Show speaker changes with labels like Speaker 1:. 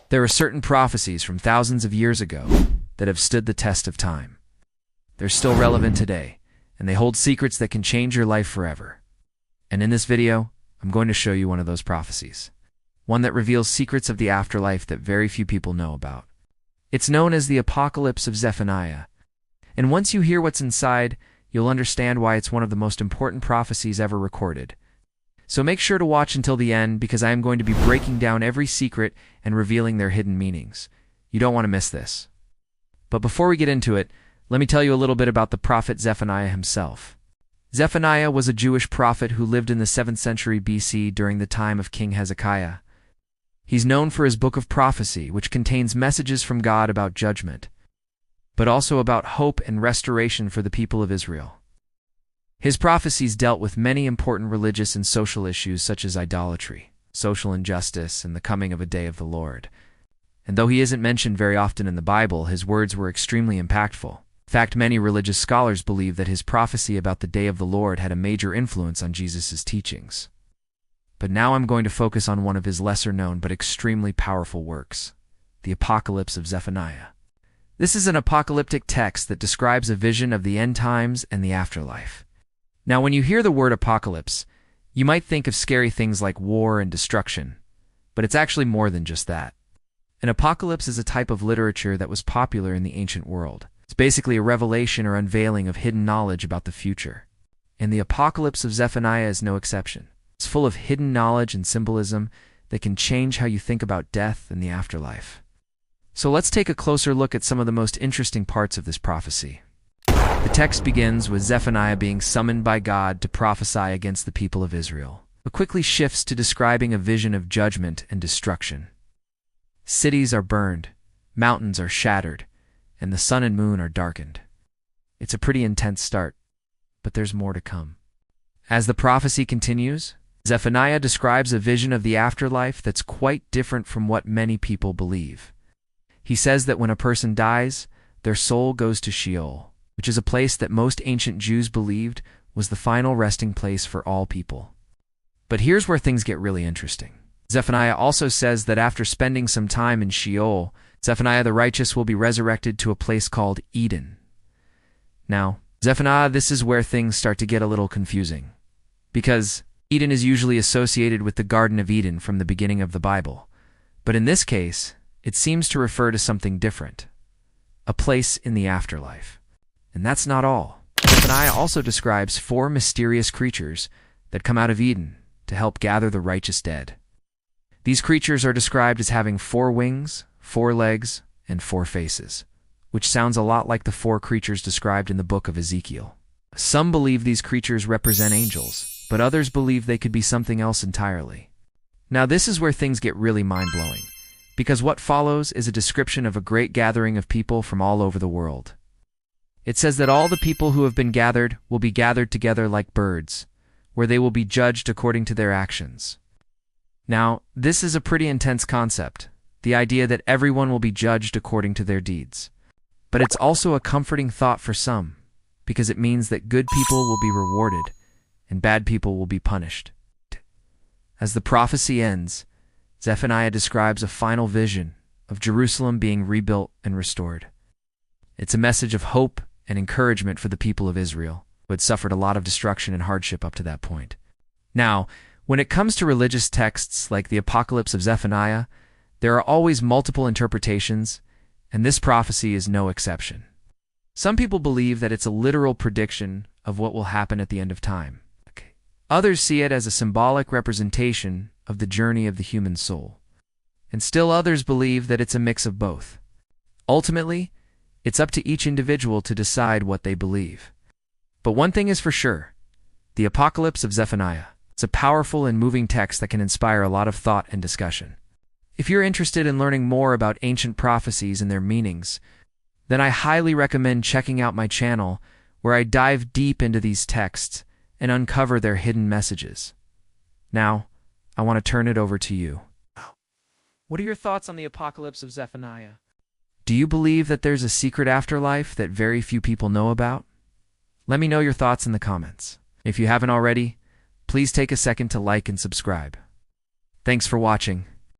Speaker 1: There are certain prophecies from thousands of years ago that have stood the test of time. They're still relevant today, and they hold secrets that can change your life forever. And in this video, I'm going to show you one of those prophecies. One that reveals secrets of the afterlife that very few people know about. It's known as the Apocalypse of Zephaniah. And once you hear what's inside, you'll understand why it's one of the most important prophecies ever recorded. So make sure to watch until the end, because I am going to be breaking down every secret and revealing their hidden meanings. You don't want to miss this. But before we get into it, let me tell you a little bit about the prophet Zephaniah himself. Zephaniah was a Jewish prophet who lived in the 7th century BC during the time of King Hezekiah. He's known for his book of prophecy, which contains messages from God about judgment, but also about hope and restoration for the people of Israel. His prophecies dealt with many important religious and social issues such as idolatry, social injustice, and the coming of a day of the Lord. And though he isn't mentioned very often in the Bible, his words were extremely impactful. In fact, many religious scholars believe that his prophecy about the day of the Lord had a major influence on Jesus' teachings. But now I'm going to focus on one of his lesser-known but extremely powerful works, the Apocalypse of Zephaniah. This is an apocalyptic text that describes a vision of the end times and the afterlife. Now, when you hear the word apocalypse, you might think of scary things like war and destruction, but it's actually more than just that. An apocalypse is a type of literature that was popular in the ancient world. It's basically a revelation or unveiling of hidden knowledge about the future. And the Apocalypse of Zephaniah is no exception. It's full of hidden knowledge and symbolism that can change how you think about death and the afterlife. So let's take a closer look at some of the most interesting parts of this prophecy. The text begins with Zephaniah being summoned by God to prophesy against the people of Israel. It quickly shifts to describing a vision of judgment and destruction. Cities are burned, mountains are shattered, and the sun and moon are darkened. It's a pretty intense start, but there's more to come. As the prophecy continues, Zephaniah describes a vision of the afterlife that's quite different from what many people believe. He says that when a person dies, their soul goes to Sheol, which is a place that most ancient Jews believed was the final resting place for all people. But here's where things get really interesting. Zephaniah also says that after spending some time in Sheol, Zephaniah the righteous will be resurrected to a place called Eden. Now, Zephaniah, this is where things start to get a little confusing, because Eden is usually associated with the Garden of Eden from the beginning of the Bible. But in this case, it seems to refer to something different, a place in the afterlife. And that's not all. Zephaniah also describes 4 mysterious creatures that come out of Eden to help gather the righteous dead. These creatures are described as having 4 wings, 4 legs, and 4 faces, which sounds a lot like the 4 creatures described in the book of Ezekiel. Some believe these creatures represent angels, but others believe they could be something else entirely. Now this is where things get really mind-blowing, because what follows is a description of a great gathering of people from all over the world. It says that all the people who have been gathered will be gathered together like birds, where they will be judged according to their actions. Now, this is a pretty intense concept, the idea that everyone will be judged according to their deeds. But it's also a comforting thought for some, because it means that good people will be rewarded and bad people will be punished. As the prophecy ends, Zephaniah describes a final vision of Jerusalem being rebuilt and restored. It's a message of hope and encouragement for the people of Israel, who had suffered a lot of destruction and hardship up to that point. Now, when it comes to religious texts like the Apocalypse of Zephaniah, there are always multiple interpretations, and this prophecy is no exception. Some people believe that it's a literal prediction of what will happen at the end of time. Others see it as a symbolic representation of the journey of the human soul. And still others believe that it's a mix of both. Ultimately, it's up to each individual to decide what they believe. But one thing is for sure, the Apocalypse of Zephaniah. It's a powerful and moving text that can inspire a lot of thought and discussion. If you're interested in learning more about ancient prophecies and their meanings, then I highly recommend checking out my channel, where I dive deep into these texts and uncover their hidden messages. Now, I want to turn it over to you. What are your thoughts on the Apocalypse of Zephaniah? Do you believe that there's a secret afterlife that very few people know about? Let me know your thoughts in the comments. If you haven't already, please take a second to like and subscribe. Thanks for watching.